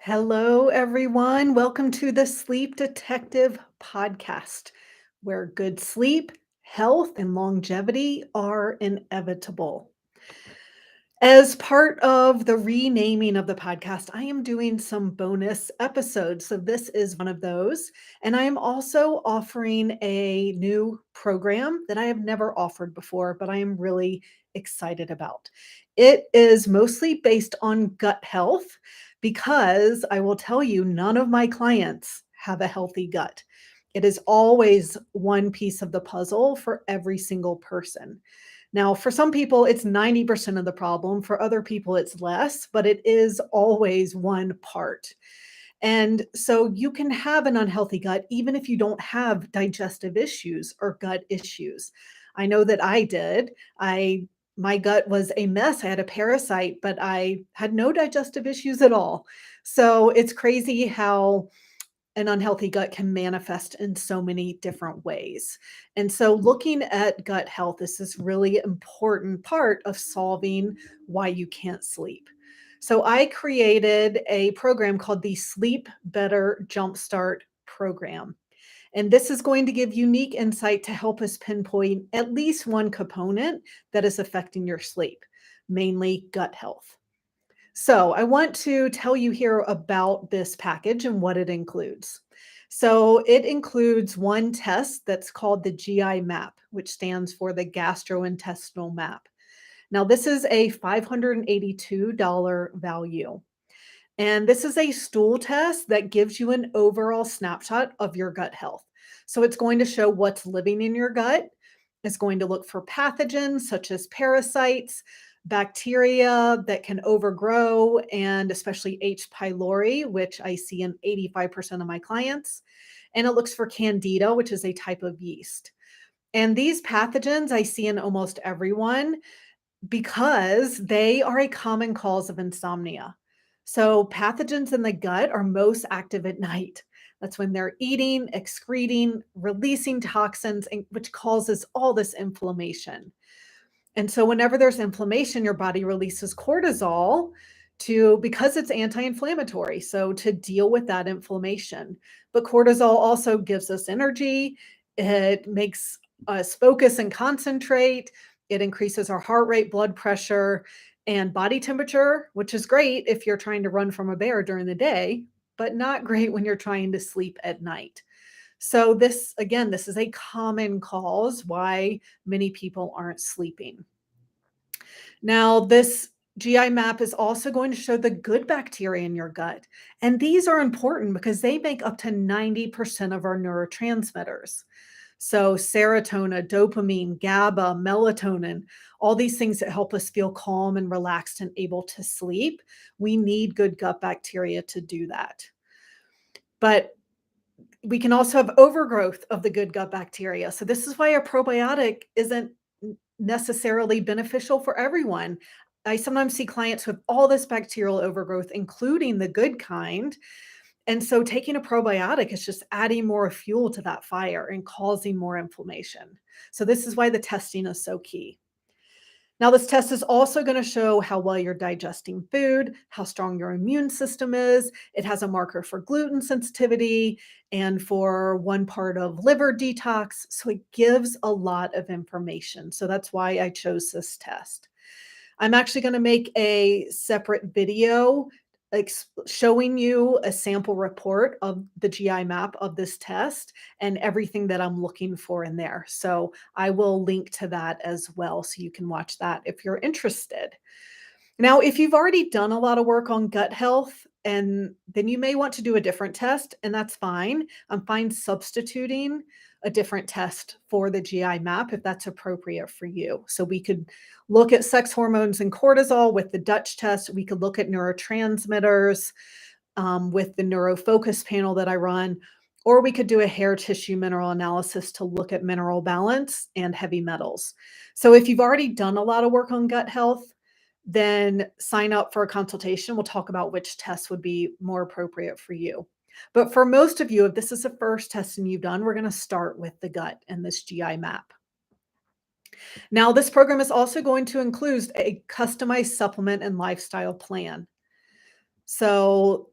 Hello, everyone. Welcome to the Sleep Detective podcast, where good sleep, health, and longevity are inevitable. As part of the renaming of the podcast, I am doing some bonus episodes. So, this is one of those. And I am also offering a new program that I have never offered before, but I am really excited about. It is mostly based on gut health because I will tell you, none of my clients have a healthy gut. It is always one piece of the puzzle for every single person. Now, for some people, it's 90% of the problem. For other people, it's less, but it is always one part. And so you can have an unhealthy gut even if you don't have digestive issues or gut issues. I know that I did. My gut was a mess. I had a parasite, but I had no digestive issues at all. So it's crazy how an unhealthy gut can manifest in so many different ways. And so, looking at gut health is this really important part of solving why you can't sleep. So, I created a program called the Sleep Better Jumpstart program. And this is going to give unique insight to help us pinpoint at least one component that is affecting your sleep, mainly gut health. So, I want to tell you here about this package and what it includes. So, it includes one test that's called the GI map, which stands for the gastrointestinal map. Now, this is a $582 value. And this is a stool test that gives you an overall snapshot of your gut health. So, it's going to show what's living in your gut. It's going to look for pathogens such as parasites, bacteria that can overgrow, and especially H. pylori, which I see in 85% of my clients. And it looks for candida, which is a type of yeast. And these pathogens I see in almost everyone because they are a common cause of insomnia. So, pathogens in the gut are most active at night. That's when they're eating, excreting, releasing toxins, which causes all this inflammation. And so whenever there's inflammation, your body releases cortisol because it's anti-inflammatory, so to deal with that inflammation. But cortisol also gives us energy. It makes us focus and concentrate. It increases our heart rate, blood pressure, and body temperature, which is great if you're trying to run from a bear during the day, but not great when you're trying to sleep at night. So this is a common cause why many people aren't sleeping. Now, this GI map is also going to show the good bacteria in your gut. And these are important because they make up to 90% of our neurotransmitters. So, serotonin, dopamine, GABA, melatonin, all these things that help us feel calm and relaxed and able to sleep. We need good gut bacteria to do that. But we can also have overgrowth of the good gut bacteria. So, this is why a probiotic isn't necessarily beneficial for everyone. I sometimes see clients with all this bacterial overgrowth, including the good kind. And so taking a probiotic is just adding more fuel to that fire and causing more inflammation. So, this is why the testing is so key. Now, this test is also going to show how well you're digesting food, how strong your immune system is. It has a marker for gluten sensitivity and for one part of liver detox. So it gives a lot of information. So that's why I chose this test. I'm actually going to make a separate video showing you a sample report of the GI map of this test and everything that I'm looking for in there. So I will link to that as well so you can watch that if you're interested. Now, if you've already done a lot of work on gut health, and then you may want to do a different test, and that's fine. I'm fine substituting a different test for the GI map if that's appropriate for you. So we could look at sex hormones and cortisol with the Dutch test. We could look at neurotransmitters with the neurofocus panel that I run, or we could do a hair tissue mineral analysis to look at mineral balance and heavy metals. So if you've already done a lot of work on gut health, then sign up for a consultation. We'll talk about which tests would be more appropriate for you. But for most of you, if this is the first testing you've done, we're going to start with the gut and this GI map. Now, this program is also going to include a customized supplement and lifestyle plan. So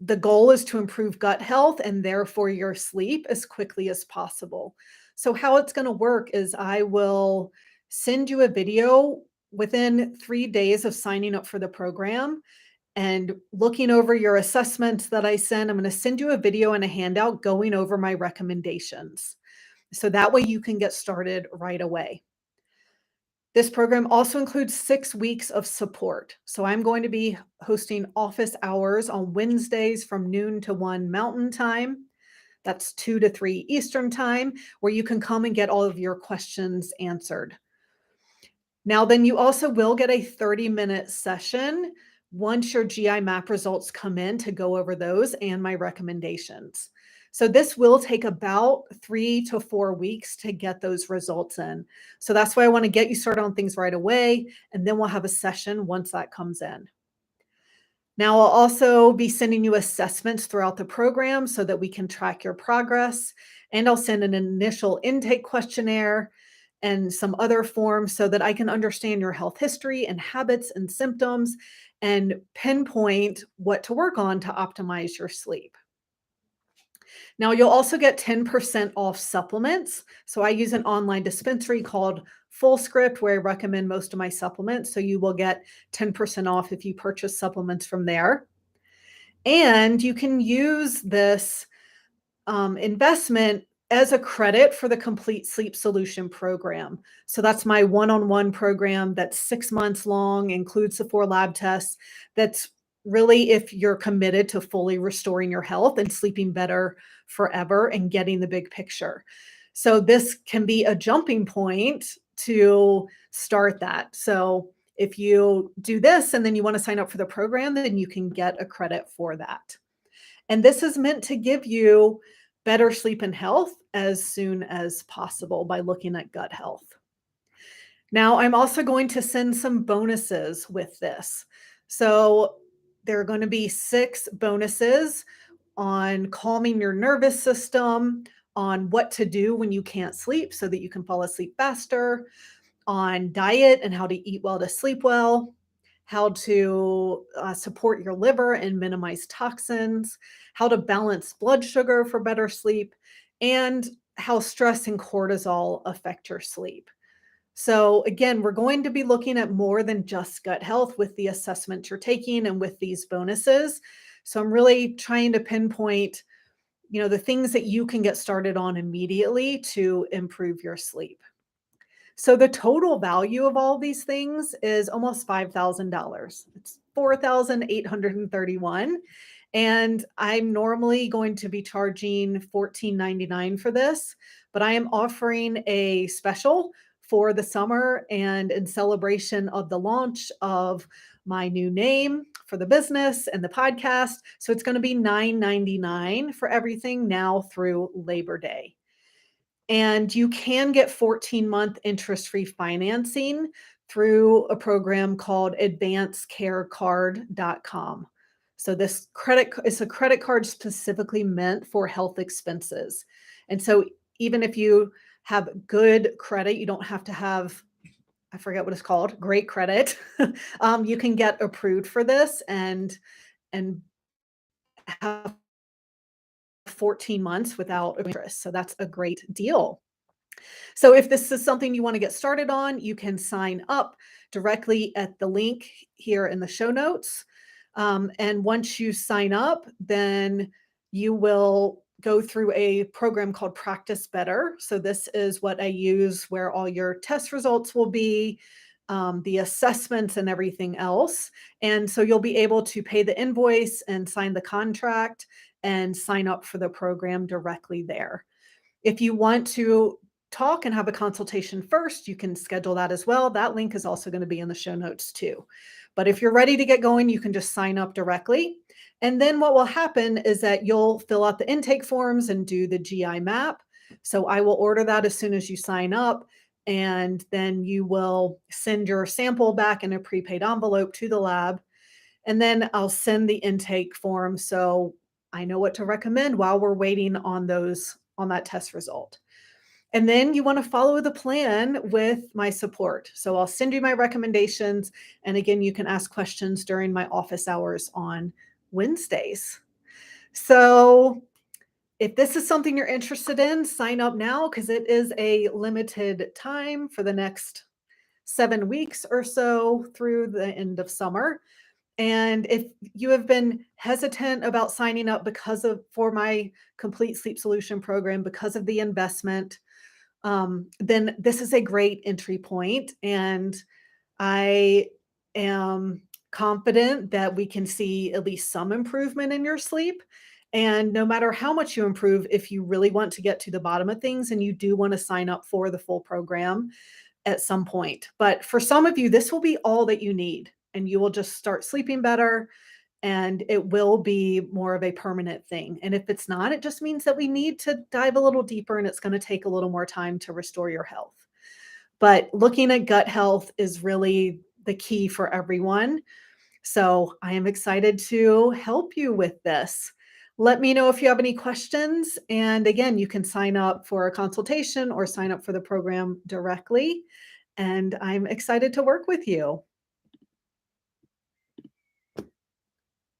The goal is to improve gut health and therefore your sleep as quickly as possible. So, how it's going to work is I will send you a video within 3 days of signing up for the program and looking over your assessments that I send. I'm going to send you a video and a handout going over my recommendations. So that way you can get started right away. This program also includes 6 weeks of support. So I'm going to be hosting office hours on Wednesdays from noon to 1 Mountain Time. That's 2 to 3 Eastern Time, where you can come and get all of your questions answered. Now, then you also will get a 30-minute session once your GI map results come in to go over those and my recommendations. So this will take about 3 to 4 weeks to get those results in. So that's why I want to get you started on things right away, and then we'll have a session once that comes in. Now, I'll also be sending you assessments throughout the program so that we can track your progress. And I'll send an initial intake questionnaire and some other forms so that I can understand your health history and habits and symptoms and pinpoint what to work on to optimize your sleep. Now, you'll also get 10% off supplements. So I use an online dispensary called Full Script where I recommend most of my supplements. So you will get 10% off if you purchase supplements from there. And you can use this investment as a credit for the Complete Sleep Solution program. So that's my one-on-one program that's 6 months long, includes the 4 lab tests. That's really if you're committed to fully restoring your health and sleeping better forever and getting the big picture. So this can be a jumping point to start that. So if you do this and then you want to sign up for the program, then you can get a credit for that. And this is meant to give you better sleep and health as soon as possible by looking at gut health. Now, I'm also going to send some bonuses with this. So, there are going to be 6 bonuses on calming your nervous system, on what to do when you can't sleep so that you can fall asleep faster, on diet and how to eat well to sleep well, how to support your liver and minimize toxins, how to balance blood sugar for better sleep, and how stress and cortisol affect your sleep. So, again, we're going to be looking at more than just gut health with the assessment you're taking and with these bonuses. So, I'm really trying to pinpoint, the things that you can get started on immediately to improve your sleep. So the total value of all these things is almost $5,000. It's 4,831. And I'm normally going to be charging $14.99 for this, but I am offering a special for the summer and in celebration of the launch of my new name for the business and the podcast. So it's going to be $9.99 for everything now through Labor Day. And you can get 14-month interest-free financing through a program called advancecarecard.com. So this credit is a credit card specifically meant for health expenses. And so even if you have good credit, you don't have to have, I forget what it's called, great credit. You can get approved for this and have 14 months without interest. So that's a great deal. So if this is something you want to get started on, you can sign up directly at the link here in the show notes. And once you sign up, then you will go through a program called Practice Better. So this is what I use where all your test results will be, the assessments and everything else. And so you'll be able to pay the invoice and sign the contract and sign up for the program directly there. If you want to talk and have a consultation first, you can schedule that as well. That link is also going to be in the show notes too. But if you're ready to get going, you can just sign up directly. And then what will happen is that you'll fill out the intake forms and do the GI map. So I will order that as soon as you sign up. And then you will send your sample back in a prepaid envelope to the lab. And then I'll send the intake form so I know what to recommend while we're waiting on that test result. And then you want to follow the plan with my support. So I'll send you my recommendations. And again, you can ask questions during my office hours on Wednesdays. So, if this is something you're interested in, sign up now because it is a limited time for the next 7 weeks or so through the end of summer. And if you have been hesitant about signing up because of for my complete sleep solution program because of the investment, then this is a great entry point. And I am confident that we can see at least some improvement in your sleep. And no matter how much you improve, if you really want to get to the bottom of things and you do want to sign up for the full program at some point. But for some of you, this will be all that you need. And you will just start sleeping better and it will be more of a permanent thing. And if it's not, it just means that we need to dive a little deeper and it's going to take a little more time to restore your health. But looking at gut health is really the key for everyone. So I am excited to help you with this. Let me know if you have any questions. And again, you can sign up for a consultation or sign up for the program directly. And I'm excited to work with you.